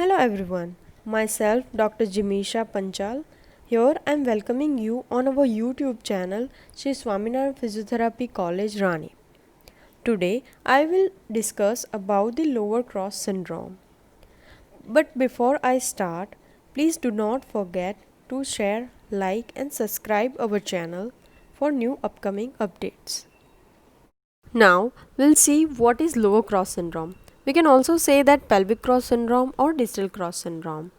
Hello everyone, myself Dr. Jimisha Panchal. Here I am welcoming you on our YouTube channel Sri Swaminarayan Physiotherapy College Rani. Today I will discuss about the lower cross syndrome. But before I start, please do not forget to share, like and subscribe our channel for new upcoming updates. Now we'll see what is lower cross syndrome. We can also say that pelvic cross syndrome or distal cross syndrome.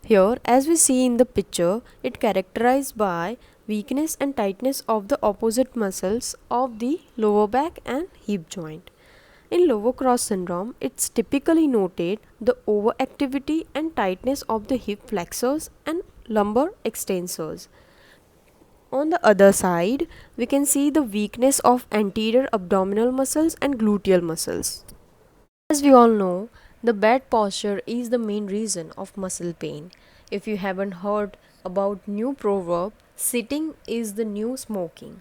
Here, as we see in the picture, it characterized by weakness and tightness of the opposite muscles of the lower back and hip joint. In lower cross syndrome, it's typically noted the overactivity and tightness of the hip flexors and lumbar extensors. On the other side, we can see the weakness of anterior abdominal muscles and gluteal muscles. As we all know, the bad posture is the main reason of muscle pain. If you haven't heard about new proverb, sitting is the new smoking.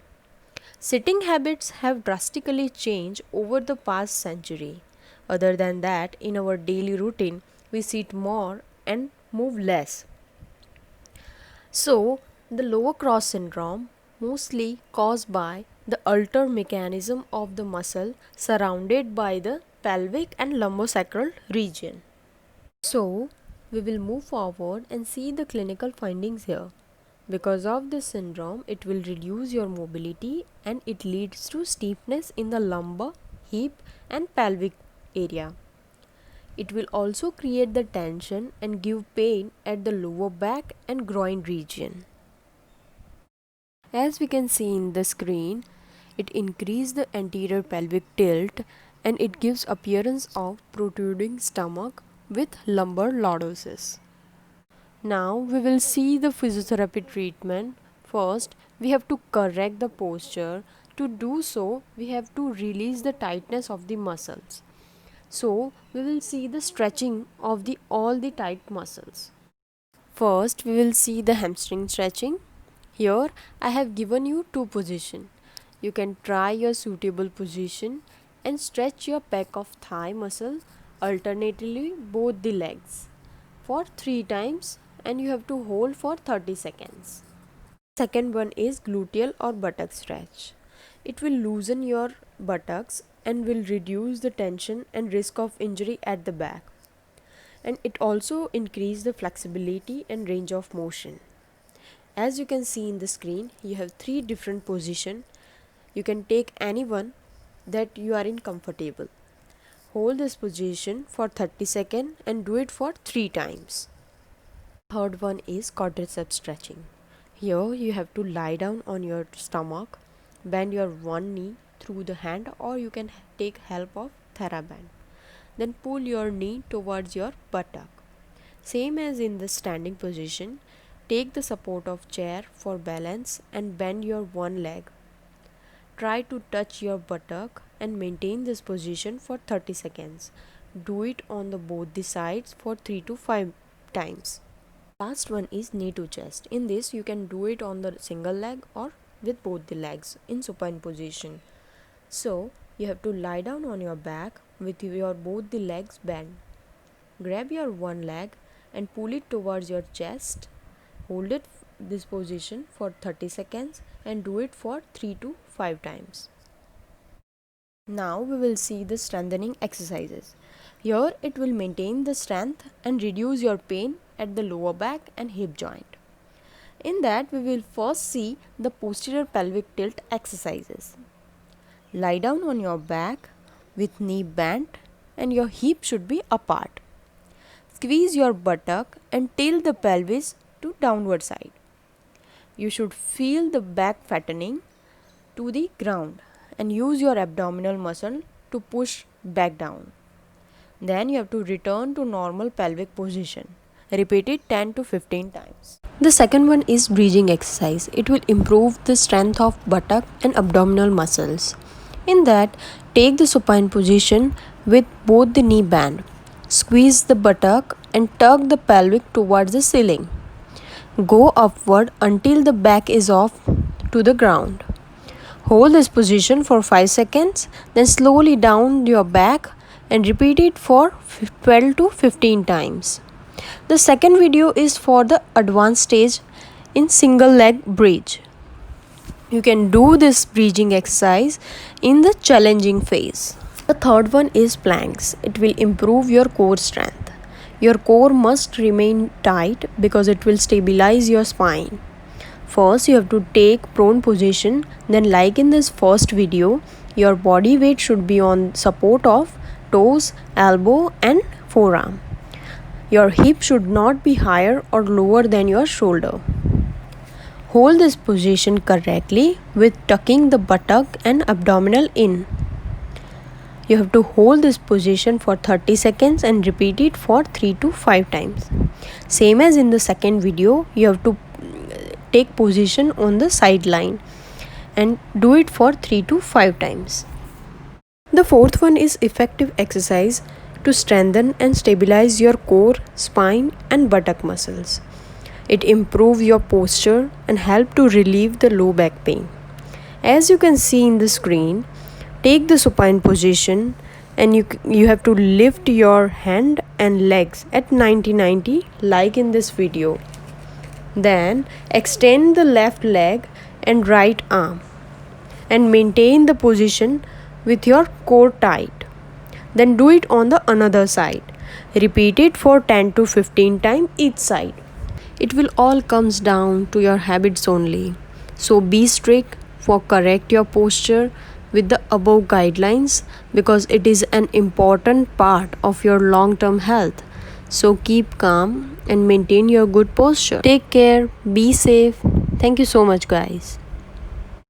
Sitting habits have drastically changed over the past century. Other than that, in our daily routine, we sit more and move less. So, the lower cross syndrome mostly caused by the altered mechanism of the muscle surrounded by the pelvic and lumbosacral region. So, we will move forward and see the clinical findings here. Because of this syndrome, it will reduce your mobility and it leads to stiffness in the lumbar, hip and pelvic area. It will also create the tension and give pain at the lower back and groin region. As we can see in the screen, it increases the anterior pelvic tilt and it gives appearance of protruding stomach with lumbar lordosis. Now we will see the physiotherapy treatment. First, we have to correct the posture. To do so, we have to release the tightness of the muscles. So, we will see the stretching of all the tight muscles. First, we will see the hamstring stretching. Here, I have given you two positions. You can try your suitable position and stretch your back of thigh muscle alternately both the legs for 3 times and you have to hold for 30 seconds. Second one is gluteal or buttock stretch. It will loosen your buttocks and will reduce the tension and risk of injury at the back. And it also increase the flexibility and range of motion. As you can see in the screen, you have 3 different positions. You can take any one that you are in comfortable. Hold this position for 30 seconds and do it for 3 times. Third one is quadriceps stretching. Here you have to lie down on your stomach, bend your one knee through the hand or you can take help of TheraBand. Then pull your knee towards your buttock. Same as in the standing position, take the support of chair for balance and bend your one leg. Try to touch your buttock and maintain this position for 30 seconds. Do it on both the sides for 3 to 5 times. Last one is knee to chest. In this you can do it on the single leg or with both the legs in supine position. So you have to lie down on your back with your both the legs bent. Grab your one leg and pull it towards your chest. Hold it this position for 30 seconds and do it for 3 to 5 times. Now we will see the strengthening exercises. Here it will maintain the strength and reduce your pain at the lower back and hip joint. In that we will first see the posterior pelvic tilt exercises. Lie down on your back with knee bent and your hip should be apart. Squeeze your buttock and tilt the pelvis to downward side. You should feel the back fattening to the ground and use your abdominal muscle to push back down. Then you have to return to normal pelvic position. Repeat it 10 to 15 times. The second one is bridging exercise. It will improve the strength of buttock and abdominal muscles. In that, take the supine position with both the knee bent. Squeeze the buttock and tuck the pelvic towards the ceiling. Go upward until the back is off to the ground. Hold this position for 5 seconds, then slowly down your back and repeat it for 12 to 15 times. The second video is for the advanced stage in single leg bridge. You can do this bridging exercise in the challenging phase. The third one is planks. It will improve your core strength. Your core must remain tight because it will stabilize your spine. First, you have to take prone position. Then, like in this first video, your body weight should be on support of toes, elbow and forearm. Your hip should not be higher or lower than your shoulder. Hold this position correctly with tucking the buttock and abdominal in. You have to hold this position for 30 seconds and repeat it for 3 to 5 times. Same as in the second video, you have to take position on the sideline and do it for 3 to 5 times. The fourth one is effective exercise to strengthen and stabilize your core, spine and buttock muscles. It improves your posture and help to relieve the low back pain. As you can see in the screen, take the supine position and you have to lift your hand and legs at 90-90 like in this video. Then extend the left leg and right arm and maintain the position with your core tight. Then do it on the another side. Repeat it for 10 to 15 times each side. It will all comes down to your habits only. So be strict for correct your posture with the above guidelines because it is an important part of your long-term health. So keep calm and maintain your good posture. Take care, be safe. Thank you so much guys.